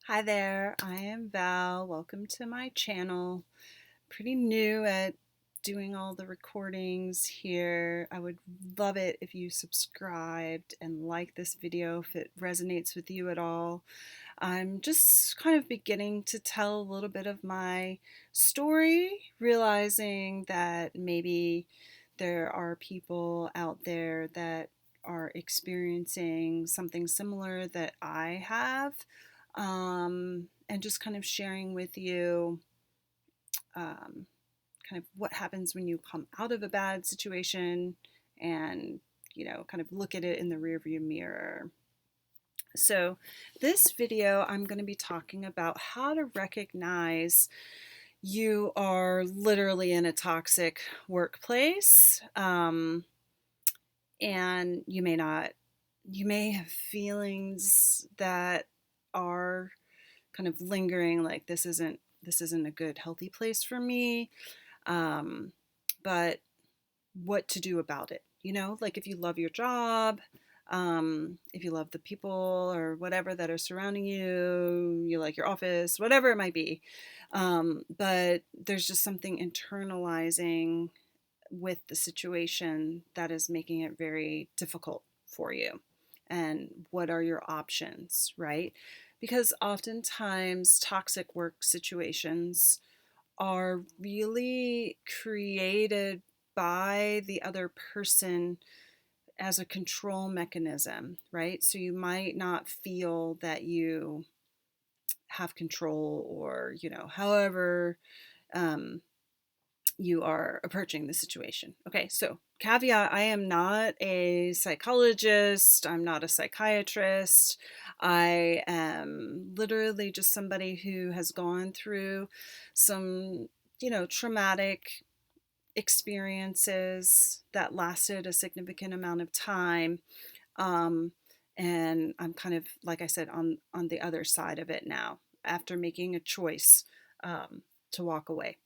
Hi there, I am Val. Welcome to my channel. Pretty new at doing all the recordings here. I would love it if you subscribed and like this video if it resonates with you at all. I'm just kind of beginning to tell a little bit of my story, realizing that maybe there are people out there that are experiencing something similar that I have, and just kind of sharing with you um, kind of what happens when you come out of a bad situation and, kind of look at it in the rearview mirror. So, this video, I'm going to be talking about how to recognize you are literally in a toxic workplace, and you may have feelings that are kind of lingering, like this isn't a good, healthy place for me. Um, but what to do about it? Like if you love your job, if you love the people or whatever that are surrounding you, you like your office, whatever it might be. But there's just something internalizing with the situation that is making it very difficult for you. And what are your options, right? Because oftentimes toxic work situations are really created by the other person as a control mechanism, right? So you might not feel that you have control, or, however um, you are approaching the situation. Okay, so caveat, I am not a psychologist, I'm not a psychiatrist. I am literally just somebody who has gone through some, traumatic experiences that lasted a significant amount of time. Um, and I'm kind of, like I said, on the other side of it now after making a choice to walk away.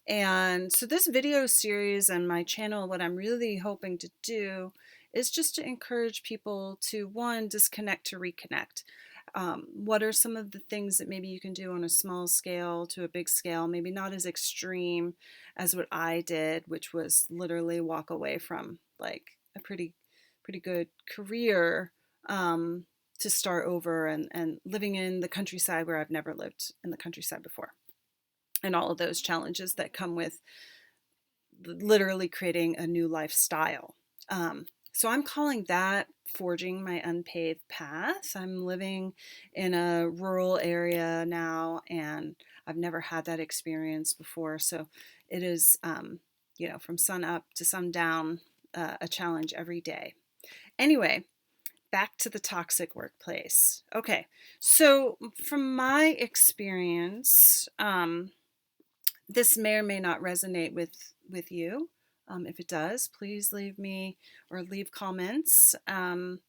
And so, this video series and my channel, what I'm really hoping to do is just to encourage people to, one, disconnect to reconnect. What are some of the things that maybe you can do on a small scale to a big scale, maybe not as extreme as what I did, which was literally walk away from like a pretty good career, to start over and living in the countryside where I've never lived in the countryside before, and all of those challenges that come with literally creating a new lifestyle. So I'm calling that forging my unpaved path. I'm living in a rural area now, and I've never had that experience before. So it is, from sun up to sundown, a challenge every day. Anyway, back to the toxic workplace. Okay, so from my experience, this may or may not resonate with you. If it does, please leave me or leave comments, and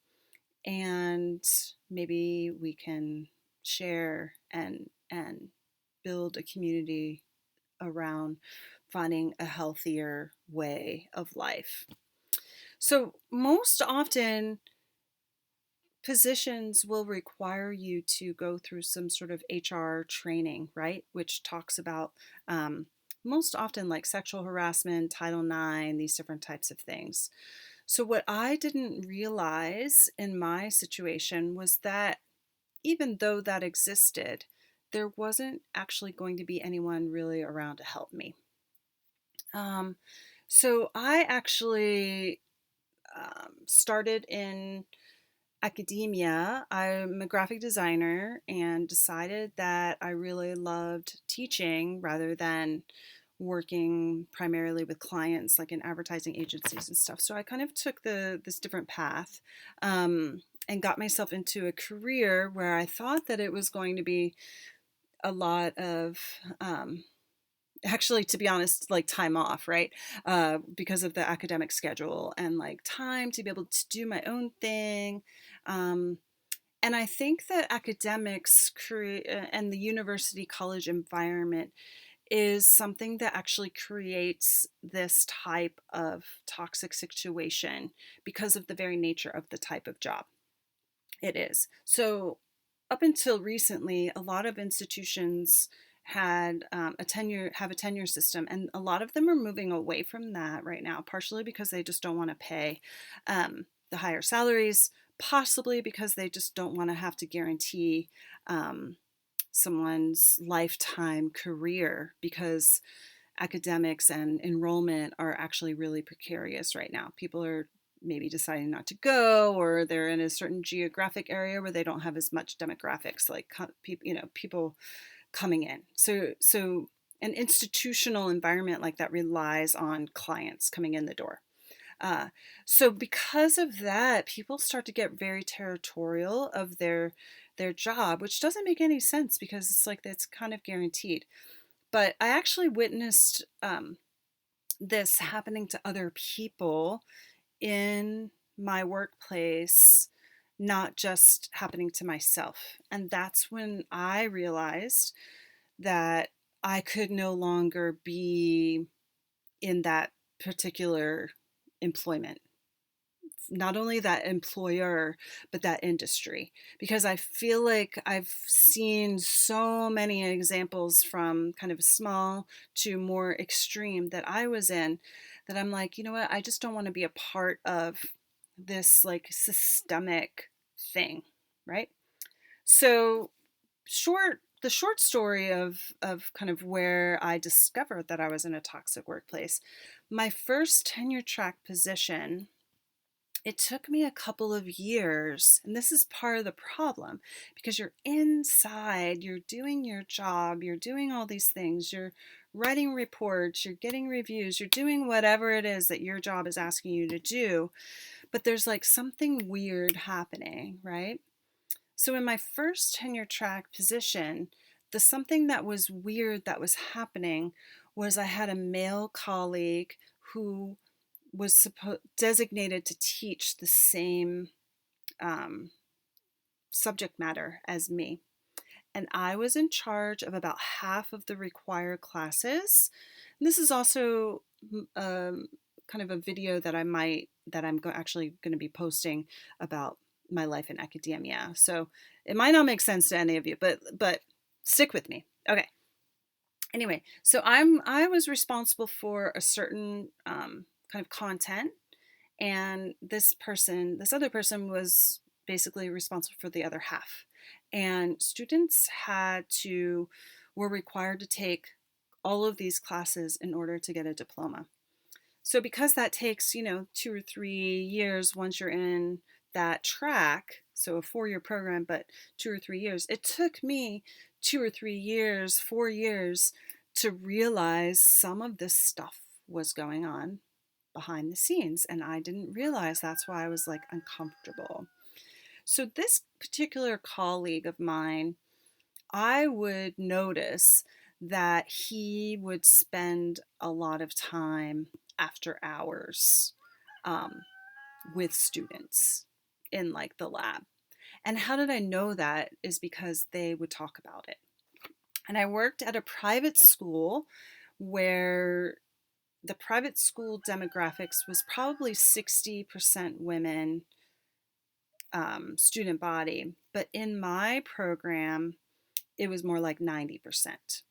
maybe we can share and build a community around finding a healthier way of life. So most often, positions will require you to go through some sort of HR training, right? Which talks about, most often, like sexual harassment, Title IX, these different types of things. So, what I didn't realize in my situation was that even though that existed, there wasn't actually going to be anyone really around to help me. Um, so, I actually started in academia. I'm a graphic designer and decided that I really loved teaching rather than working primarily with clients like in advertising agencies and stuff. So I kind of took this different path, and got myself into a career where I thought that it was going to be a lot of, actually, to be honest, like time off, right? Because of the academic schedule and like time to be able to do my own thing. Um, and I think that academics create, and the university college environment is something that actually creates this type of toxic situation because of the very nature of the type of job it is. So up until recently, a lot of institutions had have a tenure system, and a lot of them are moving away from that right now, partially because they just don't want to pay the higher salaries, possibly because they just don't want to have to guarantee um, someone's lifetime career, because academics and enrollment are actually really precarious right now. People are maybe deciding not to go, or they're in a certain geographic area where they don't have as much demographics, like people coming in. So an institutional environment like that relies on clients coming in the door. Uh, so because of that, people start to get very territorial of their job, which doesn't make any sense because it's like it's kind of guaranteed. But I actually witnessed this happening to other people in my workplace, not just happening to myself. And that's when I realized that I could no longer be in that particular employment, not only that employer, but that industry. Because I feel like I've seen so many examples from kind of small to more extreme that I was in, that I'm like, you know what, I just don't want to be a part of this like systemic thing, right? So the short story of kind of where I discovered that I was in a toxic workplace. My first tenure track position, it took me a couple of years, and this is part of the problem, because you're inside, you're doing your job, you're doing all these things, you're writing reports, you're getting reviews, you're doing whatever it is that your job is asking you to do, but there's like something weird happening, right? So in my first tenure track position, the something that was weird that was happening was I had a male colleague who was designated to teach the same um, subject matter as me. And I was in charge of about half of the required classes. And this is also kind of a video that actually going to be posting about my life in academia. So it might not make sense to any of you, but stick with me. Okay. Anyway, so I was responsible for a certain kind of content, and this other person was basically responsible for the other half. And students were required to take all of these classes in order to get a diploma. So because that takes, 2 or 3 years once you're in that track, so a 4-year program, but 2 or 3 years, it took me 2 or 3 years, 4 years to realize some of this stuff was going on behind the scenes. And I didn't realize that's why I was like uncomfortable. So this particular colleague of mine, I would notice that he would spend a lot of time after hours um, with students in like the lab. And how did I know that? Is because they would talk about it. And I worked at a private school where the private school demographics was probably 60% women, student body. But in my program, it was more like 90%.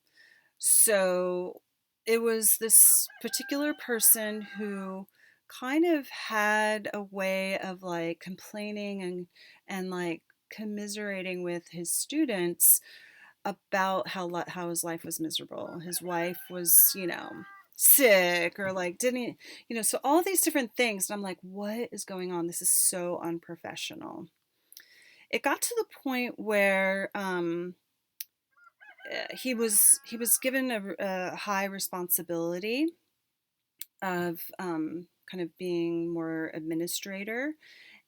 So it was this particular person who kind of had a way of like complaining and like commiserating with his students about how his life was miserable. His wife was, sick, or like didn't, so all these different things. And I'm like, what is going on? This is so unprofessional. It got to the point where he was given a high responsibility of kind of being more administrator.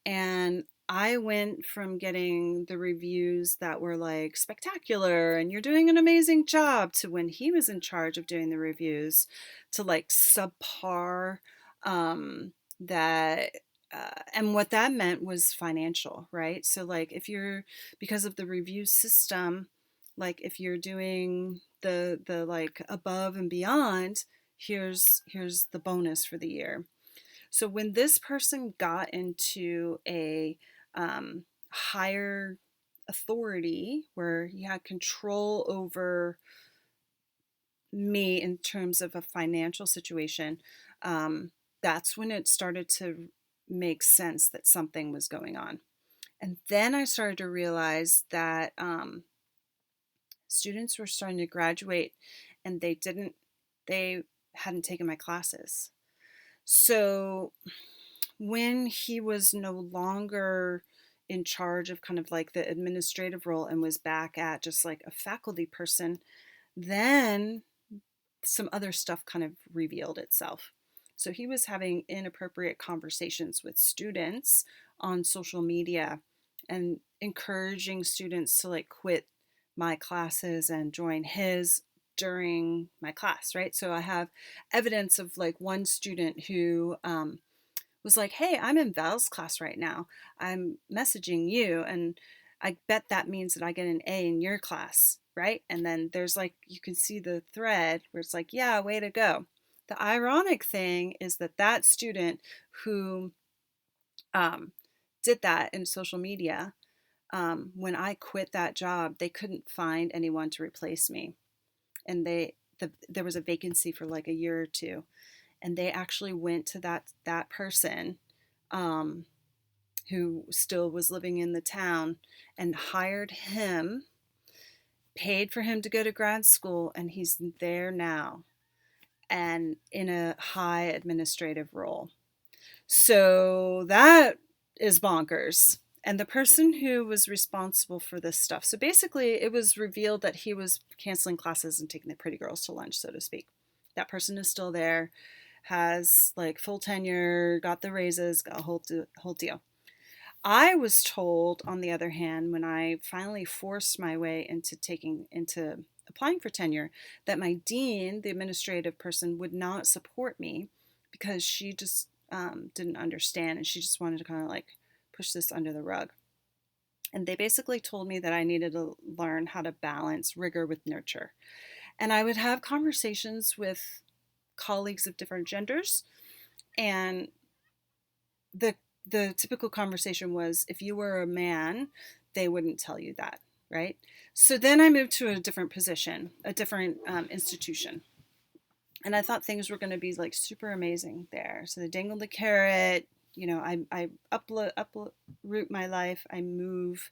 And I went from getting the reviews that were like spectacular and you're doing an amazing job, to when he was in charge of doing the reviews, to like subpar. That and what that meant was financial, right? So like if you're, because of the review system, like if you're doing the like above and beyond, here's the bonus for the year. So when this person got into a higher authority, where he had control over me in terms of a financial situation, um, that's when it started to make sense that something was going on. And then I started to realize that students were starting to graduate and they hadn't taken my classes. So when he was no longer in charge of kind of like the administrative role and was back at just like a faculty person, then some other stuff kind of revealed itself. So he was having inappropriate conversations with students on social media and encouraging students to like quit my classes and join his during my class, right? So I have evidence of like one student who was like, hey, I'm in Val's class right now. I'm messaging you, and I bet that means that I get an A in your class, right? And then there's like, you can see the thread where it's like, yeah, way to go. The ironic thing is that that student who um, did that in social media, when I quit that job, they couldn't find anyone to replace me. And there was a vacancy for like a year or two. And they actually went to that person um, who still was living in the town and hired him, paid for him to go to grad school, and he's there now and in a high administrative role. So that is bonkers. And the person who was responsible for this stuff, so basically it was revealed that he was canceling classes and taking the pretty girls to lunch, so to speak. That person is still there, has like full tenure, got the raises, got a whole deal. I was told, on the other hand, when I finally forced my way into applying for tenure, that my dean, the administrative person, would not support me because she just didn't understand, and she just wanted to kind of like push this under the rug. And they basically told me that I needed to learn how to balance rigor with nurture. And I would have conversations with colleagues of different genders, and the the typical conversation was, if you were a man, they wouldn't tell you that, right? So then I moved to a different position, a different institution, and I thought things were going to be like super amazing there. So they dangled the carrot. I uproot my life. I move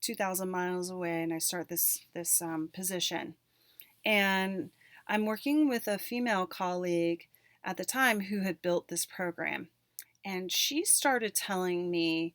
2,000 miles away, and I start this position. And I'm working with a female colleague at the time who had built this program, and she started telling me,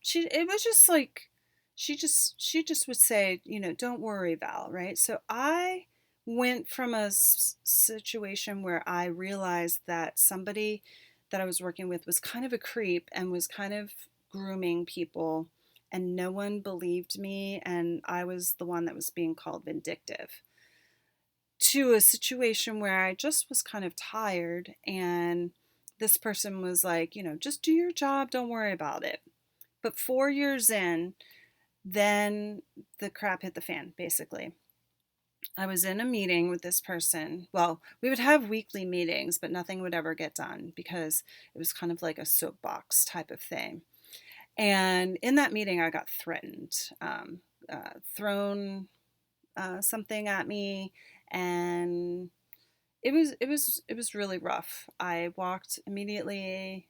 she it was just like she just would say, don't worry, Val, right? So I went from a situation where I realized that somebody that I was working with was kind of a creep and was kind of grooming people, and no one believed me, and I was the one that was being called vindictive, to a situation where I just was kind of tired, and this person was like, just do your job, don't worry about it. But 4 years in, then the crap hit the fan, basically. I was in a meeting with this person. Well, we would have weekly meetings, but nothing would ever get done because it was kind of like a soapbox type of thing. And in that meeting, I got threatened, thrown something at me, and it was really rough. I walked immediately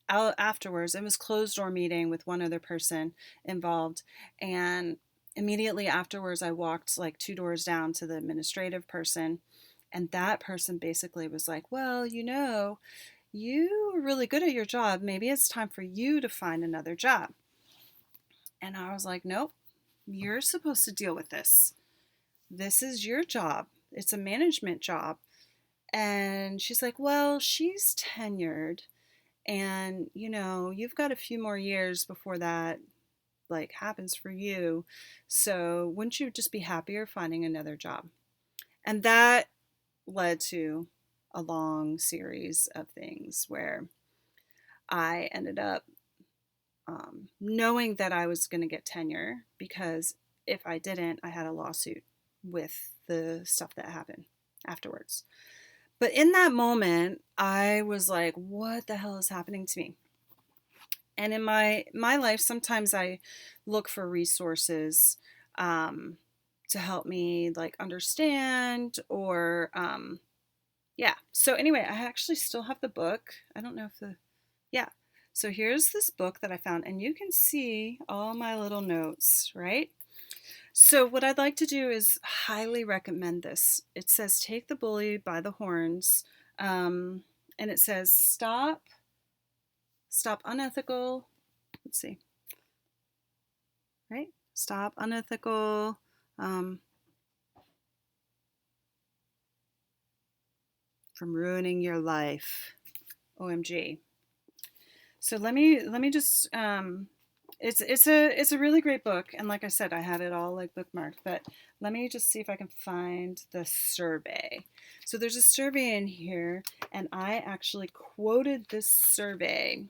out afterwards. It was closed door meeting with one other person involved, and immediately afterwards I walked like two doors down to the administrative person, and that person basically was like, "Well, you were really good at your job. Maybe it's time for you to find another job." And I was like, "Nope. You're supposed to deal with this. This is your job. It's a management job." And she's like, "Well, she's tenured, and you've got a few more years before that like happens for you. So wouldn't you just be happier finding another job?" And that led to a long series of things where I ended up knowing that I was going to get tenure, because if I didn't, I had a lawsuit with the stuff that happened afterwards. But in that moment, I was like, what the hell is happening to me? And in my life, sometimes I look for resources um, to help me like understand or yeah. So anyway, I actually still have the book. I don't know if the yeah. So here's this book that I found, and you can see all my little notes, right? So what I'd like to do is highly recommend this. It says take the bully by the horns, um, and it says stop unethical. Let's see, right? Stop unethical um, from ruining your life. OMG. So let me just it's a really great book, and like I said, I have it all like bookmarked, but let me just see if I can find the survey. So there's a survey in here, and I actually quoted this survey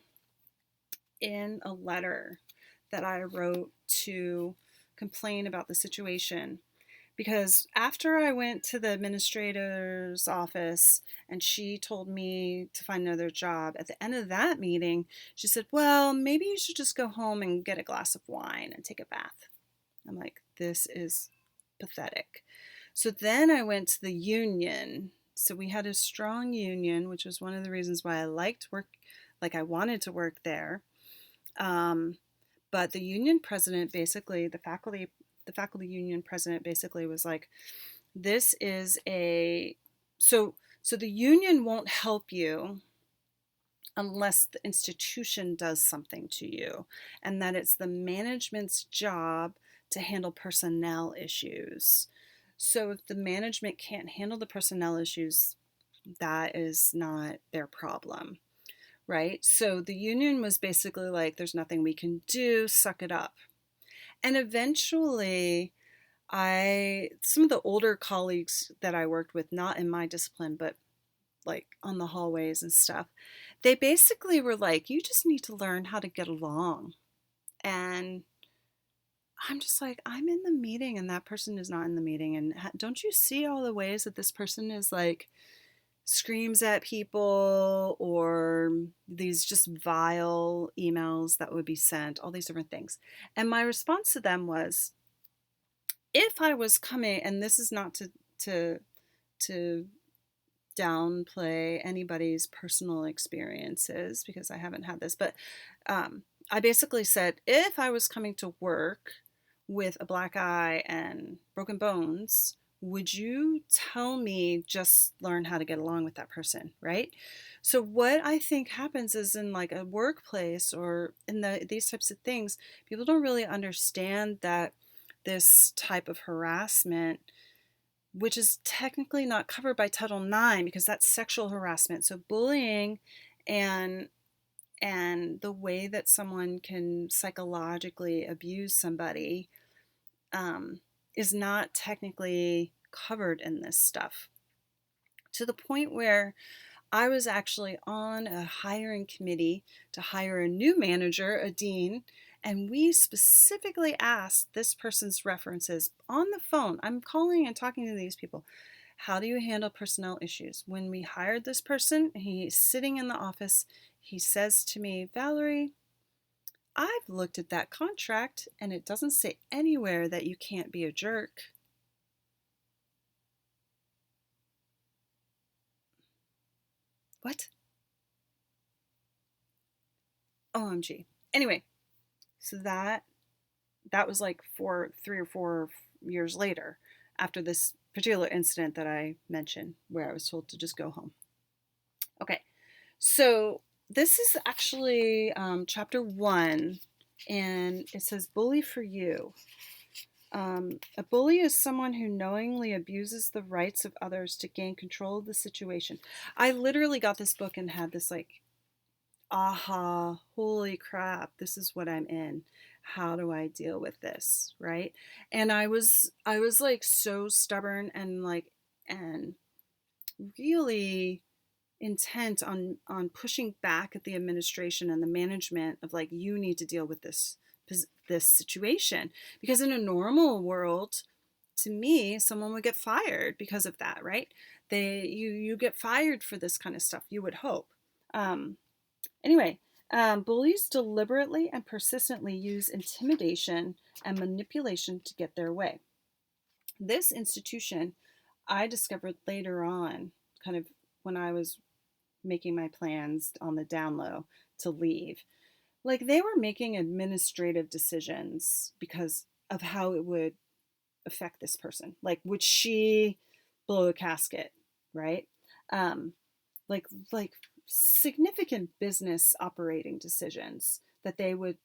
in a letter that I wrote to complain about the situation. Because after I went to the administrator's office and she told me to find another job, at the end of that meeting, she said, well, maybe you should just go home and get a glass of wine and take a bath. I'm like, this is pathetic. So then I went to the union. So we had a strong union, which was one of the reasons why I liked work, like I wanted to work there. Um, but the union president basically, the faculty union president basically was like, this is a so the union won't help you unless the institution does something to you, and that it's the management's job to handle personnel issues. So if the management can't handle the personnel issues, that is not their problem, right? So the union was basically like, there's nothing we can do, suck it up. And eventually, some of the older colleagues that I worked with, not in my discipline, but like on the hallways and stuff, they basically were like, you just need to learn how to get along. And I'm just like, I'm in the meeting and that person is not in the meeting. And don't you see all the ways that this person is like, screams at people, or these just vile emails that would be sent, all these different things. And my response to them was, if I was coming, and this is not to to downplay anybody's personal experiences because I haven't had this, but I basically said, if I was coming to work with a black eye and broken bones, would you tell me just learn how to get along with that person, right? So what I think happens is in like a workplace or in these types of things, people don't really understand that this type of harassment, which is technically not covered by Title IX because that's sexual harassment. So bullying and the way that someone can psychologically abuse somebody is not technically covered in this stuff. To the point where I was actually on a hiring committee to hire a new manager, a dean, and we specifically asked this person's references on the phone. I'm calling and talking to these people. How do you handle personnel issues? When we hired this person, he's sitting in the office. He says to me, Valerie, I've looked at that contract and it doesn't say anywhere that you can't be a jerk. What? OMG. Anyway, so that was like 3 or 4 years later after this particular incident that I mentioned where I was told to just go home. Okay, so this is actually chapter 1, and it says bully for you. A bully is someone who knowingly abuses the rights of others to gain control of the situation. I literally got this book and had this like, aha, holy crap, this is what I'm in. How do I deal with this, right? And I was like so stubborn and like and really intent on pushing back at the administration and the management of like, you need to deal with this situation, because in a normal world, to me, someone would get fired because of that, right? You get fired for this kind of stuff, you would hope. Anyway, Bullies deliberately and persistently use intimidation and manipulation to get their way. This institution, I discovered later on, kind of when I was making my plans on the down low to leave. Like they were making administrative decisions because of how it would affect this person. Like, would she blow a casket, right? Um, like significant business operating decisions that they would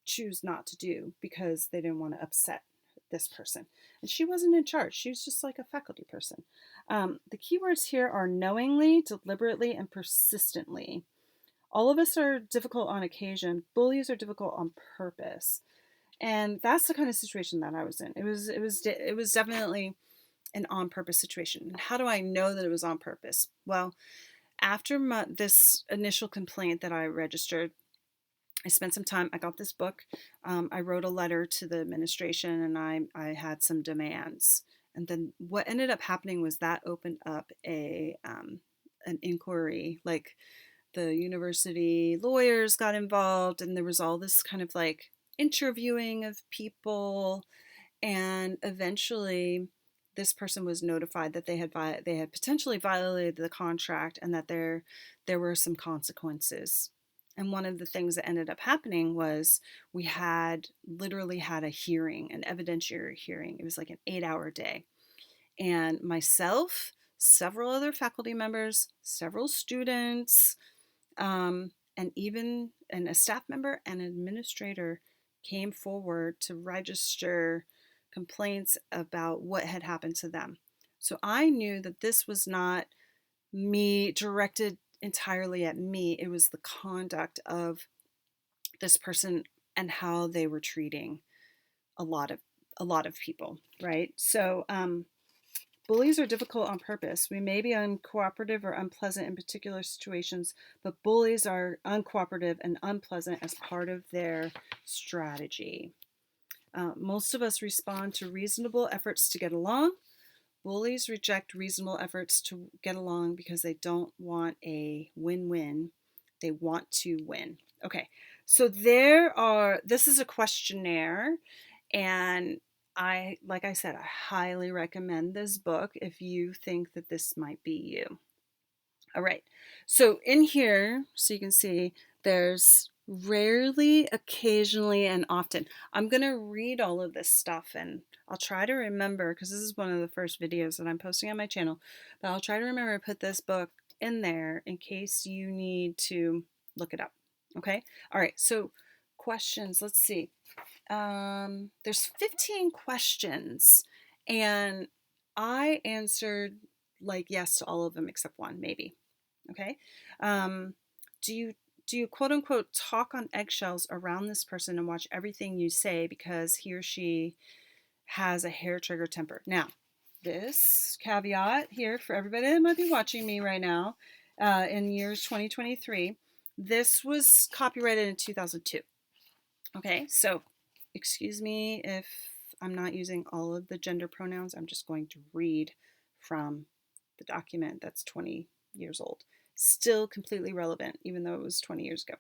choose not to do because they didn't want to upset this person. And she wasn't in charge. She was just like a faculty person. The keywords here are knowingly, deliberately, and persistently. All of us are difficult on occasion. Bullies are difficult on purpose. And that's the kind of situation that I was in. It was definitely an on purpose situation. How do I know that it was on purpose? Well, after this initial complaint that I registered, I spent some time. I got this book. I wrote a letter to the administration, and I had some demands. And then what ended up happening was that opened up an inquiry. Like the university lawyers got involved, and there was all this kind of like interviewing of people, and eventually this person was notified that they had potentially violated the contract and that there were some consequences. And one of the things that ended up happening was we had literally had a hearing, an evidentiary hearing. It was like an 8-hour day. And myself, several other faculty members, several students, and even a staff member and an administrator came forward to register complaints about what had happened to them. So I knew that this was not me directed entirely at me. It was the conduct of this person and how they were treating a lot of people, right? So bullies are difficult on purpose. We may be uncooperative or unpleasant in particular situations, but bullies are uncooperative and unpleasant as part of their strategy. Most of us respond to reasonable efforts to get along. Bullies reject reasonable efforts to get along because they don't want a win-win. They want to win. Okay, so this is a questionnaire, and like I said, I highly recommend this book if you think that this might be you. All right, so in here, so you can see, there's rarely, occasionally, and often. I'm going to read all of this stuff, and I'll try to remember, because this is one of the first videos that I'm posting on my channel, but I'll try to remember to put this book in there in case you need to look it up. Okay? All right, so questions, let's see. There's 15 questions, and I answered like yes to all of them except one, maybe. Okay. Um, do you quote unquote talk on eggshells around this person and watch everything you say because he or she has a hair trigger temper? Now, this caveat here for everybody that might be watching me right now in years 2023, this was copyrighted in 2002. Okay, so excuse me if I'm not using all of the gender pronouns. I'm just going to read from the document that's 20 years old. Still completely relevant, even though it was 20 years ago.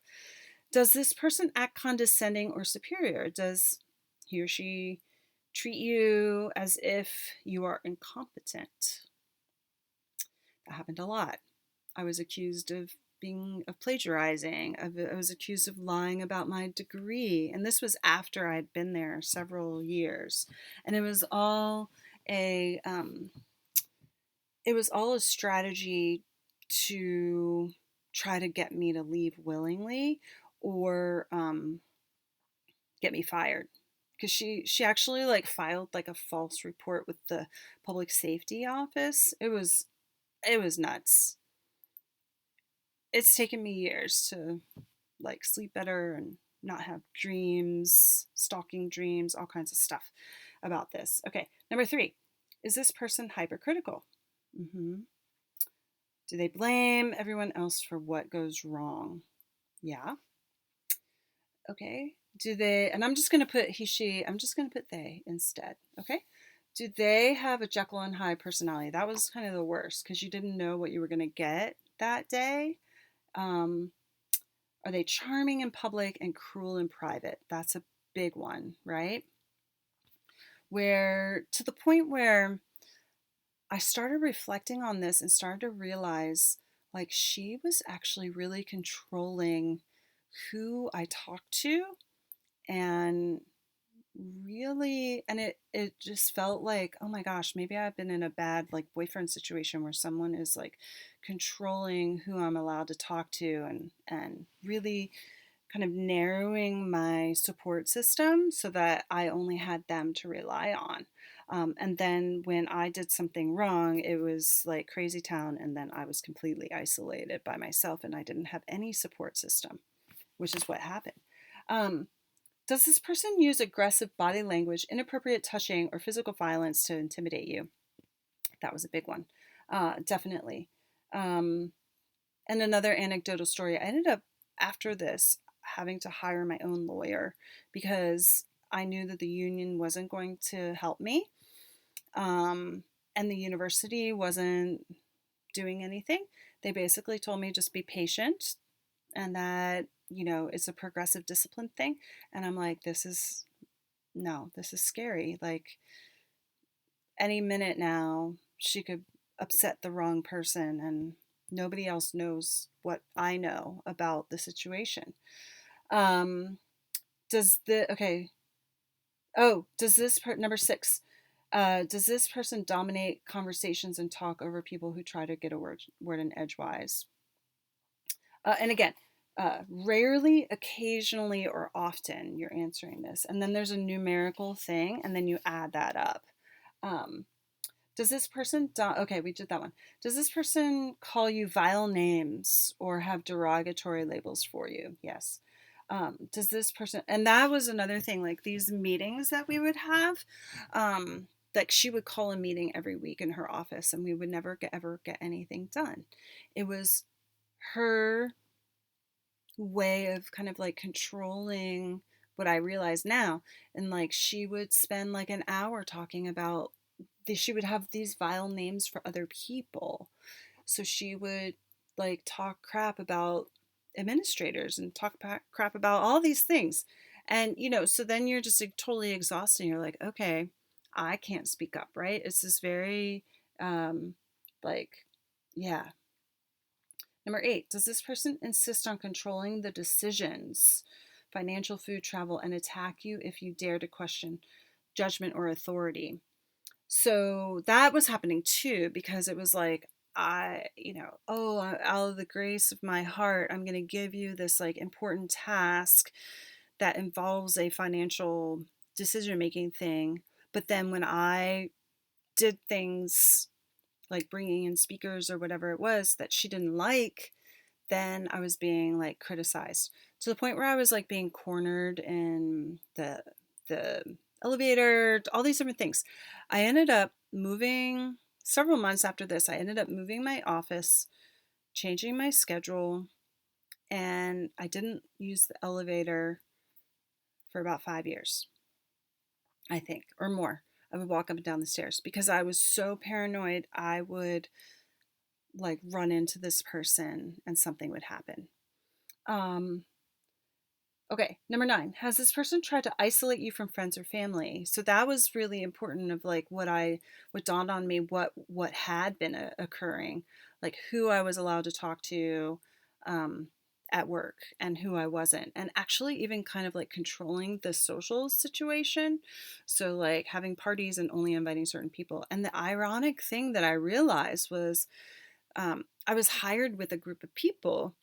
Does this person act condescending or superior? Does he or she treat you as if you are incompetent? That happened a lot. I was accused of plagiarizing. I was accused of lying about my degree, and this was after I'd been there several years. And it was all a strategy to try to get me to leave willingly or get me fired. Because she actually like filed like a false report with the public safety office. It was nuts. It's taken me years to like sleep better and not have dreams, stalking dreams, all kinds of stuff about this. Okay, number 3, is this person hypercritical? Mm-hmm. Do they blame everyone else for what goes wrong? Yeah. Okay. Do they, and I'm just going to put he, she, I'm just going to put they instead. Okay. Do they have a Jekyll and Hyde personality? That was kind of the worst because you didn't know what you were going to get that day. Are they charming in public and cruel in private? That's a big one, right? Where to the point where I started reflecting on this and started to realize like she was actually really controlling who I talked to, and really, and it just felt like, oh my gosh, maybe I've been in a bad like boyfriend situation where someone is like controlling who I'm allowed to talk to, and really kind of narrowing my support system so that I only had them to rely on. And then when I did something wrong, it was like crazy town, and then I was completely isolated by myself and I didn't have any support system, which is what happened. Um, does this person use aggressive body language, inappropriate touching, or physical violence to intimidate you? That was a big one. Definitely. Um, and another anecdotal story, I ended up after this having to hire my own lawyer because I knew that the union wasn't going to help me. Um, and the university wasn't doing anything. They basically told me just be patient and that, it's a progressive discipline thing. And I'm like, this is no, this is scary. Like any minute now, she could upset the wrong person, and nobody else knows what I know about the situation. Um, okay. Oh, number six, does this person dominate conversations and talk over people who try to get a word in edgewise? And again, rarely, occasionally, or often you're answering this. And then there's a numerical thing, and then you add that up. Um, does this person, okay, we did that one. Does this person call you vile names or have derogatory labels for you? Yes. Does this person, and that was another thing, like these meetings that we would have, like she would call a meeting every week in her office and we would never ever get anything done. It was her way of kind of like controlling what I realize now. And like she would spend like an hour talking about she would have these vile names for other people. So she would like talk crap about administrators and talk crap about all these things. And so then you're just like totally exhausted. You're like, okay, I can't speak up, right? It's this very like yeah. Number 8, does this person insist on controlling the decisions, financial, food, travel, and attack you if you dare to question judgment or authority? So that was happening too, because it was like, out of the grace of my heart, I'm going to give you this like important task that involves a financial decision making thing. But then when I did things like bringing in speakers or whatever it was that she didn't like, then I was being like criticized to the point where I was like being cornered in the elevator, all these different things. I ended up moving several months after this. I ended up moving my office, changing my schedule, and I didn't use the elevator for about 5 years, I think, or more. I would walk up and down the stairs because I was so paranoid I would like run into this person and something would happen. Um, Okay, number 9. Has this person tried to isolate you from friends or family? So that was really important of like what dawned on me, what had been occurring, like who I was allowed to talk to um, at work and who I wasn't, and actually even kind of like controlling the social situation. So like having parties and only inviting certain people. And the ironic thing that I realized was I was hired with a group of people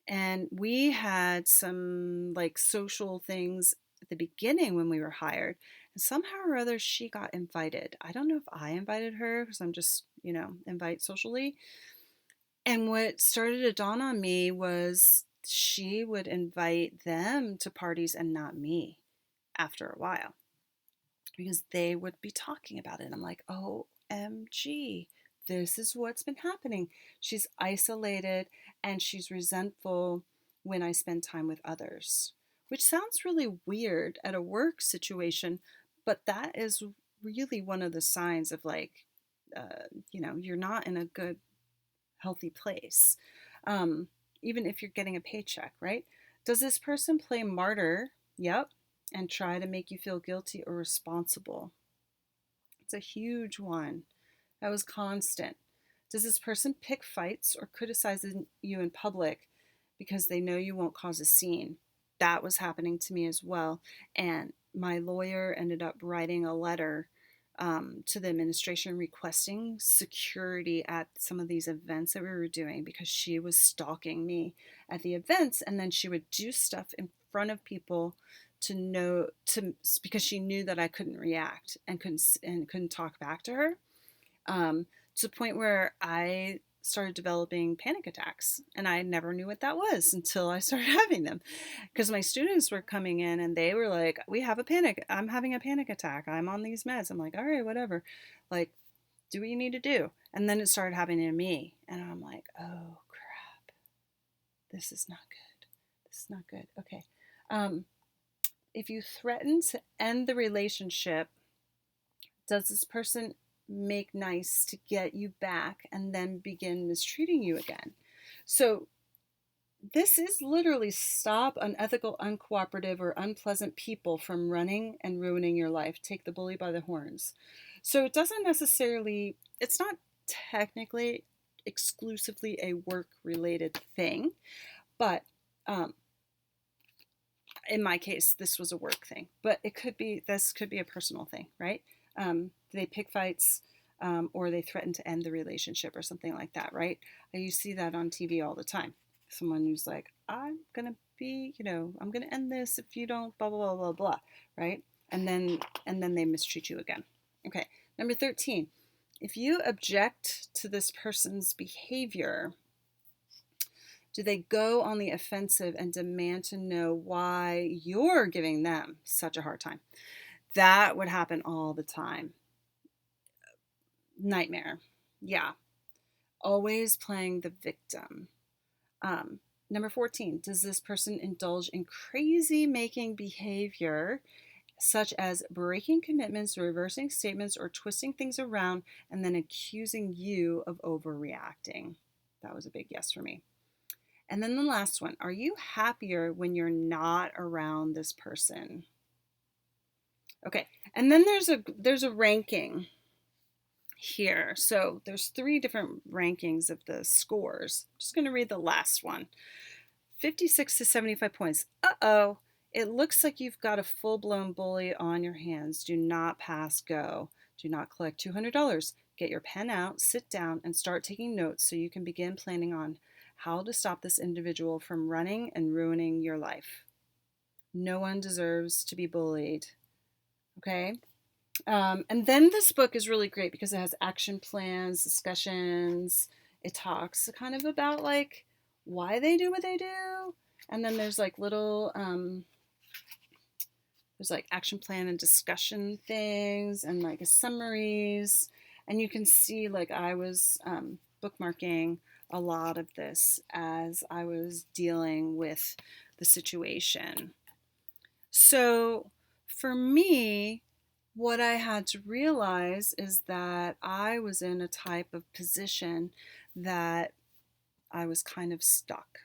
and we had some like social things at the beginning when we were hired. And somehow or other, she got invited. I don't know if I invited her because I'm just, invite socially. And what started to dawn on me was she would invite them to parties and not me after a while because they would be talking about it. And I'm like, OMG, this is what's been happening. She's isolated and she's resentful when I spend time with others, which sounds really weird at a work situation, but that is really one of the signs of like, you're not in a good, healthy place. Um, Even if you're getting a paycheck, right? Does this person play martyr? Yep. And try to make you feel guilty or responsible. It's a huge one. That was constant. Does this person pick fights or criticize you in public because they know you won't cause a scene? That was happening to me as well. And my lawyer ended up writing a letter to the administration requesting security at some of these events that we were doing because she was stalking me at the events. And then she would do stuff in front of people because she knew that I couldn't react and couldn't talk back to her, to the point where I started developing panic attacks, and I never knew what that was until I started having them, because my students were coming in and they were like, we have a panic, I'm having a panic attack, I'm on these meds. I'm like, all right, whatever, like, do what you need to do. And then it started happening to me, and I'm like, oh crap, this is not good, this is not good. Okay. If you threaten to end the relationship, does this person make nice to get you back and then begin mistreating you again? So this is literally stop unethical, uncooperative, or unpleasant people from running and ruining your life. Take the bully by the horns. So it doesn't necessarily, it's not technically exclusively a work related thing, but in my case, this was a work thing, but this could be a personal thing, right? They pick fights, or they threaten to end the relationship or something like that, right? You see that on TV all the time. Someone who's like, I'm going to I'm going to end this if you don't, blah, blah, blah, blah, blah, right? And then they mistreat you again. Okay. Number 13, if you object to this person's behavior, do they go on the offensive and demand to know why you're giving them such a hard time? That would happen all the time. Nightmare. Yeah. Always playing the victim. Number 14, does this person indulge in crazy making behavior, such as breaking commitments, reversing statements, or twisting things around and then accusing you of overreacting? That was a big yes for me. And then the last one, are you happier when you're not around this person? Okay, and then there's a ranking here. So there's 3 different rankings of the scores. I'm just going to read the last one. 56 to 75 points. Uh-oh, it looks like you've got a full-blown bully on your hands. Do not pass go. Do not collect $200. Get your pen out, sit down, and start taking notes so you can begin planning on how to stop this individual from running and ruining your life. No one deserves to be bullied. Okay? And then this book is really great because it has action plans, discussions. It talks kind of about like why they do what they do. And then there's like little, there's like action plan and discussion things and like summaries. And you can see like I was bookmarking a lot of this as I was dealing with the situation. So for me, what I had to realize is that I was in a type of position that I was kind of stuck.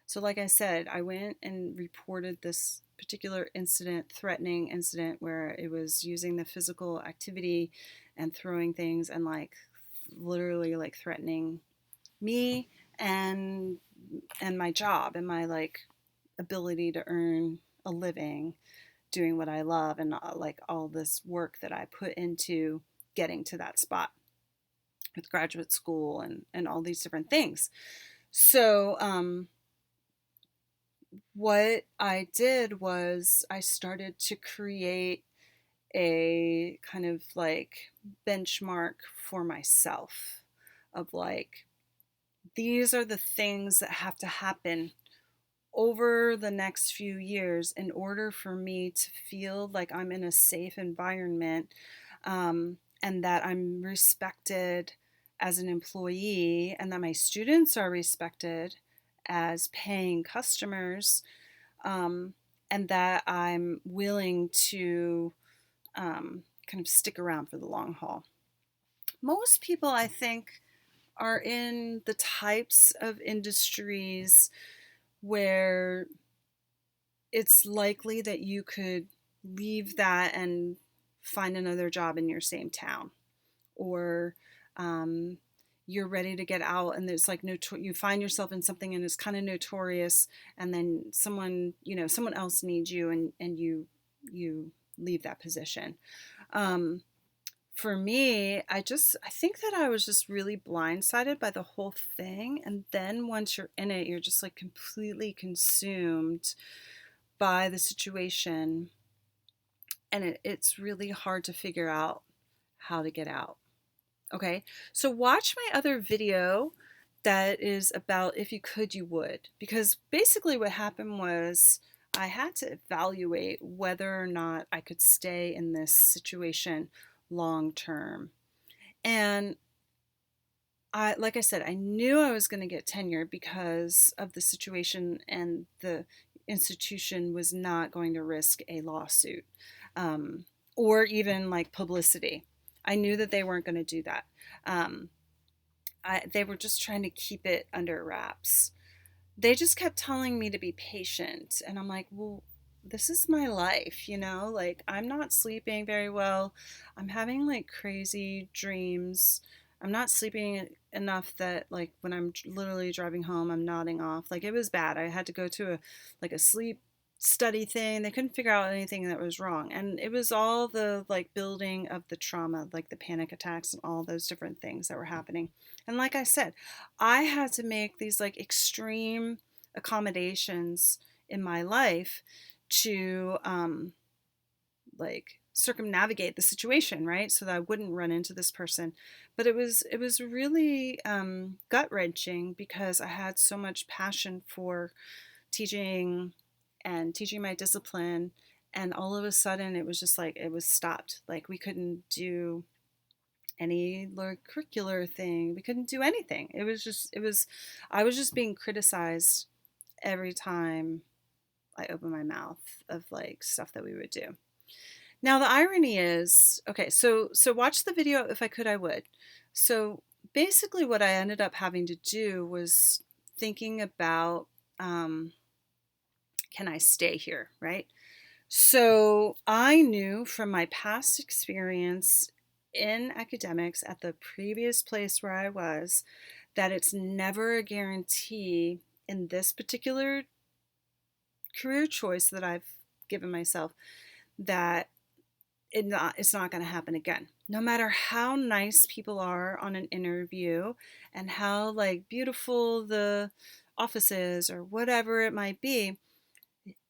So like I said, I went and reported this particular incident, threatening incident, where it was using the physical activity and throwing things and like literally like threatening me and my job and my like ability to earn a living doing what I love, and like all this work that I put into getting to that spot with graduate school and all these different things. So what I did was I started to create a kind of like benchmark for myself of like, these are the things that have to happen over the next few years in order for me to feel like I'm in a safe environment, and that I'm respected as an employee, and that my students are respected as paying customers, and that I'm willing to kind of stick around for the long haul. Most people, I think, are in the types of industries where it's likely that you could leave that and find another job in your same town, or um, you're ready to get out and there's like no you find yourself in something and it's kind of notorious, and then someone else needs you, and you leave that position. um, for me, I think that I was just really blindsided by the whole thing, and then once you're in it, you're just like completely consumed by the situation, and it's really hard to figure out how to get out. Okay, so watch my other video that is about if you could, you would. Because basically, what happened was I had to evaluate whether or not I could stay in this situation long term. And like I said, I knew I was going to get tenure because of the situation, and the institution was not going to risk a lawsuit, um, or even like publicity. I knew that they weren't going to do that. Um, they were just trying to keep it under wraps. They just kept telling me to be patient. And I'm like, well, this is my life, Like, I'm not sleeping very well. I'm having like crazy dreams. I'm not sleeping enough that, like, when I'm literally driving home, I'm nodding off. Like, it was bad. I had to go to a sleep study thing. They couldn't figure out anything that was wrong. And it was all the like building of the trauma, like the panic attacks and all those different things that were happening. And like I said, I had to make these like extreme accommodations in my life to like circumnavigate the situation, right? So that I wouldn't run into this person. But it was really gut wrenching because I had so much passion for teaching and teaching my discipline, and all of a sudden it was just like it was stopped. Like, we couldn't do any curricular thing. We couldn't do anything. I was just being criticized every time I opened my mouth of like stuff that we would do. Now the irony is, okay, so watch the video. If I could, I would. So basically what I ended up having to do was thinking about, can I stay here, right? So I knew from my past experience in academics at the previous place where I was that it's never a guarantee in this particular career choice that I've given myself that it's not going to happen again. No matter how nice people are on an interview and how like beautiful the office is or whatever it might be,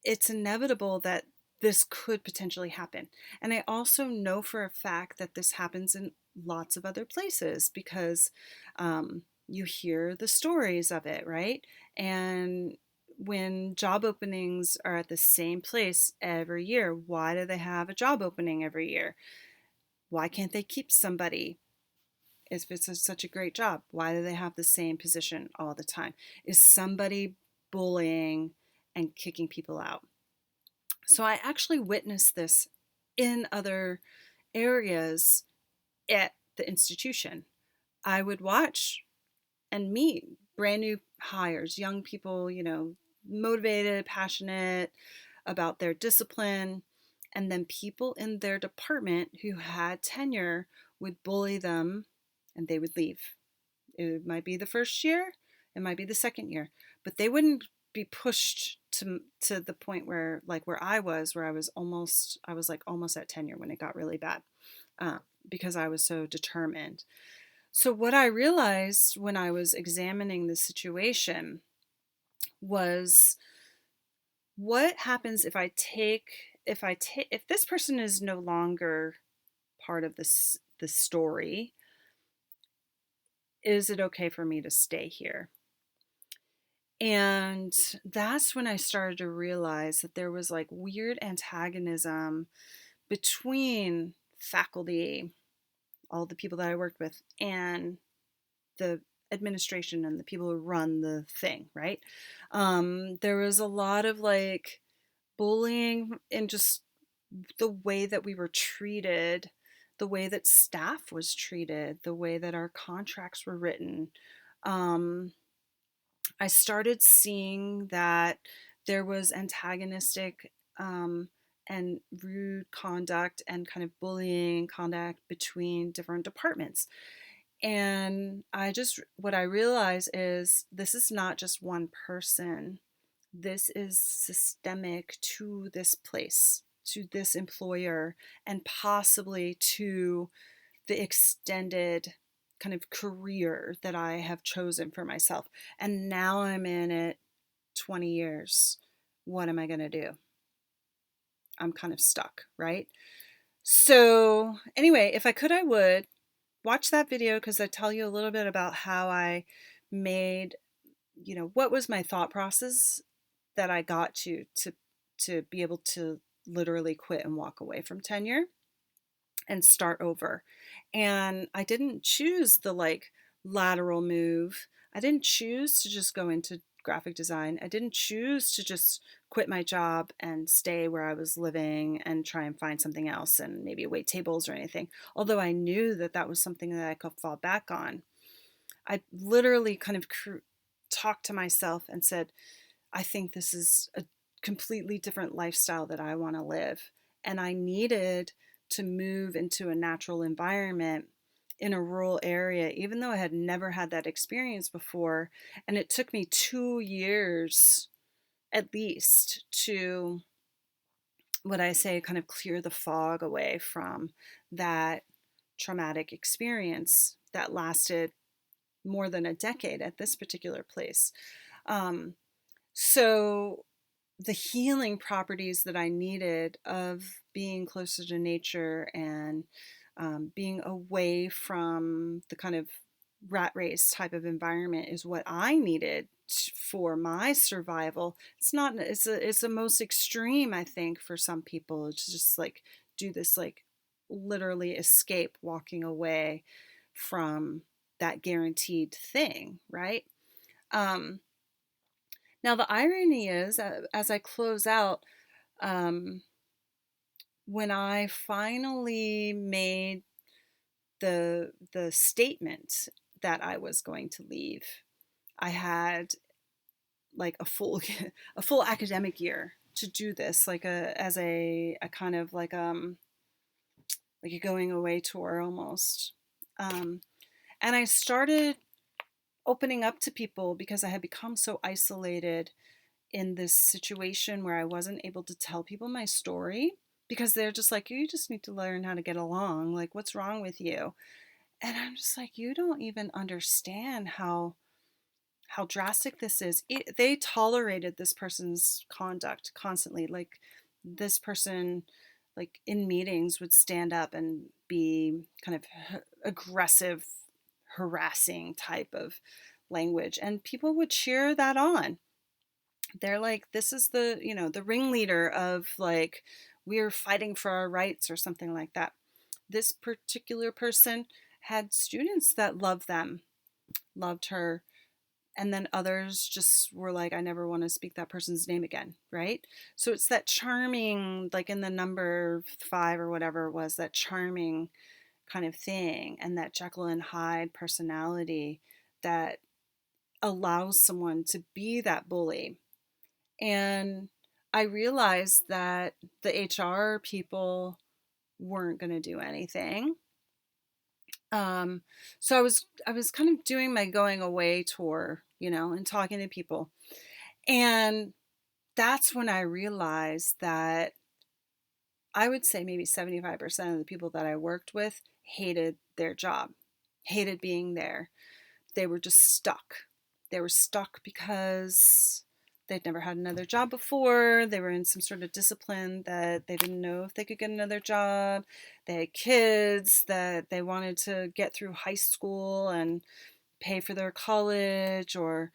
it's inevitable that this could potentially happen. And I also know for a fact that this happens in lots of other places because you hear the stories of it, right? And when job openings are at the same place every year, why do they have a job opening every year? Why can't they keep somebody if it's such a great job? Why do they have the same position all the time? Is somebody bullying and kicking people out? So I actually witnessed this in other areas at the institution. I would watch and meet brand new hires, young people, motivated, passionate about their discipline. And then people in their department who had tenure would bully them and they would leave. It might be the first year, it might be the second year, but they wouldn't be pushed to the point where like where I was, where I was like almost at tenure when it got really bad, because I was so determined. So what I realized when I was examining the situation was, what happens if this person is no longer part of this story? Is it okay for me to stay here? And that's when I started to realize that there was like weird antagonism between faculty, all the people that I worked with, and the administration and the people who run the thing, right? There was a lot of like bullying and just the way that we were treated, the way that staff was treated, the way that our contracts were written. I started seeing that there was antagonistic and rude conduct and kind of bullying conduct between different departments. And what I realize is this is not just one person. This is systemic to this place, to this employer, and possibly to the extended kind of career that I have chosen for myself. And now I'm in it 20 years. What am I going to do? I'm kind of stuck, right? So, anyway, if I could, I would watch that video because I tell you a little bit about how I made, what was my thought process that I got to be able to literally quit and walk away from tenure and start over. And I didn't choose the like lateral move. I didn't choose to just go into graphic design. I didn't choose to just quit my job and stay where I was living and try and find something else and maybe wait tables or anything. Although I knew that that was something that I could fall back on. I literally kind of talked to myself and said, I think this is a completely different lifestyle that I want to live. And I needed to move into a natural environment in a rural area, even though I had never had that experience before. And it took me 2 years at least to, what I say, kind of clear the fog away from that traumatic experience that lasted more than a decade at this particular place. So the healing properties that I needed of being closer to nature and being away from the kind of rat race type of environment is what I needed for my survival. It's not, it's the most extreme, I think, for some people. It's just like do this, like literally escape walking away from that guaranteed thing, right? Um, Now, the irony is, as I close out, um, when I finally made the statement that I was going to leave, I had like a full a full academic year to do this, like a kind of like a going away tour almost. Um, and I started opening up to people because I had become so isolated in this situation where I wasn't able to tell people my story because they're just like, you just need to learn how to get along. Like, what's wrong with you? And I'm just like, you don't even understand how drastic this is. They tolerated this person's conduct constantly. Like this person, like in meetings, would stand up and be kind of aggressive, harassing type of language, and people would cheer that on. They're like, this is the, the ringleader of like, we're fighting for our rights or something like that. This particular person had students that loved them, loved her, and then others just were like, I never want to speak that person's name again, right? So it's that charming, like in the number 5 or whatever it was, that charming kind of thing, and that Jekyll and Hyde personality that allows someone to be that bully. And I realized that the HR people weren't going to do anything. Um, so I was kind of doing my going away tour, and talking to people. And that's when I realized that I would say maybe 75% of the people that I worked with hated their job, hated being there. They were just stuck. They were stuck because they'd never had another job before. They were in some sort of discipline that they didn't know if they could get another job. They had kids that they wanted to get through high school and pay for their college, or,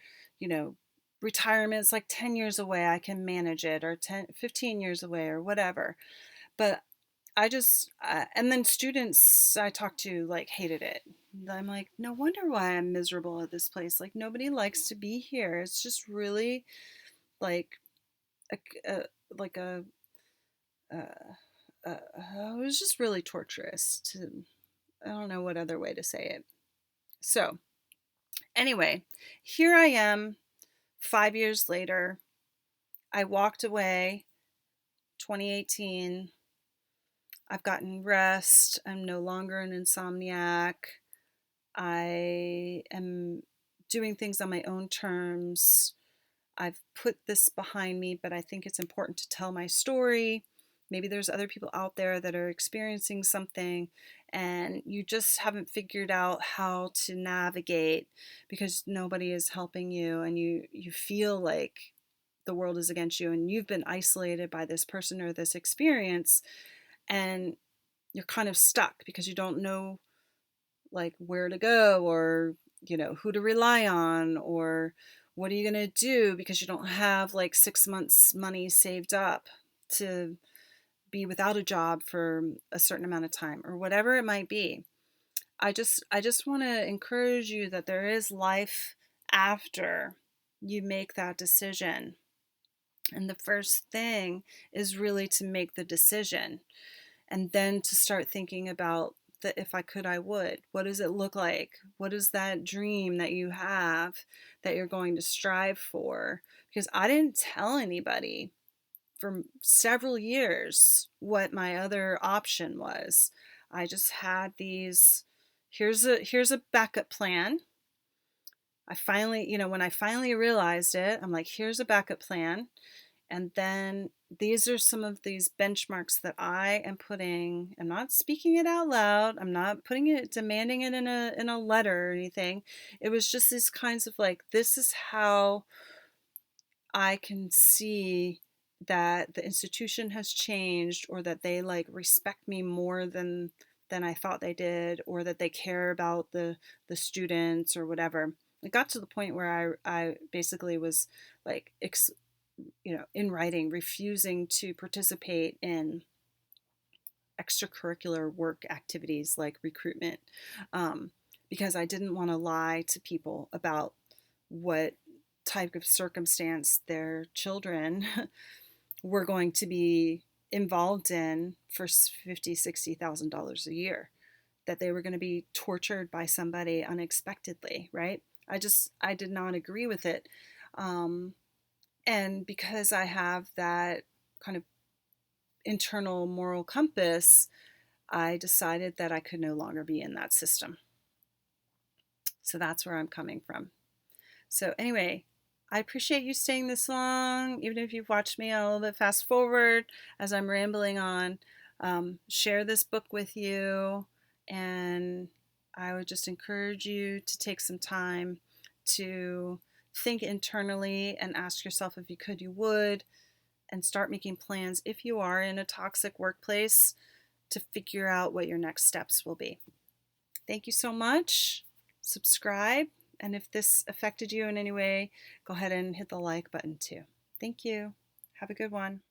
retirement's like 10 years away, I can manage it, or 15 years away, or whatever. But and then students I talked to like hated it. I'm like, no wonder why I'm miserable at this place. Like, nobody likes to be here. It's just really like a, a like it was just really torturous to, I don't know what other way to say it. So anyway, here I am 5 years later. I walked away 2018. I've gotten rest. I'm no longer an insomniac. I am doing things on my own terms. I've put this behind me, but I think it's important to tell my story. Maybe there's other people out there that are experiencing something and you just haven't figured out how to navigate because nobody is helping you, and you feel like the world is against you and you've been isolated by this person or this experience, and you're kind of stuck because you don't know like where to go, or who to rely on, or what are you going to do because you don't have like 6 months money saved up to be without a job for a certain amount of time, or whatever it might be. I just want to encourage you that there is life after you make that decision. And the first thing is really to make the decision, and then to start thinking about the if I could, I would. What does it look like? What is that dream that you have that you're going to strive for? Because I didn't tell anybody for several years what my other option was. I just had these, here's a backup plan. I finally, when I finally realized it, I'm like, here's a backup plan. And then these are some of these benchmarks that I am putting. I'm not speaking it out loud. I'm not putting it, demanding it in a letter or anything. It was just these kinds of like, this is how I can see that the institution has changed, or that they like respect me more than I thought they did, or that they care about the students or whatever. It got to the point where I basically was like in writing, refusing to participate in extracurricular work activities like recruitment, um, because I didn't want to lie to people about what type of circumstance their children were going to be involved in for 50, $60,000 a year, that they were going to be tortured by somebody unexpectedly, right? I did not agree with it. Um, and because I have that kind of internal moral compass, I decided that I could no longer be in that system. So that's where I'm coming from. So anyway, I appreciate you staying this long, even if you've watched me a little bit fast forward as I'm rambling on. Share this book with you, and I would just encourage you to take some time to think internally and ask yourself if you could, you would, and start making plans if you are in a toxic workplace to figure out what your next steps will be. Thank you so much. Subscribe. And if this affected you in any way, go ahead and hit the like button too. Thank you. Have a good one.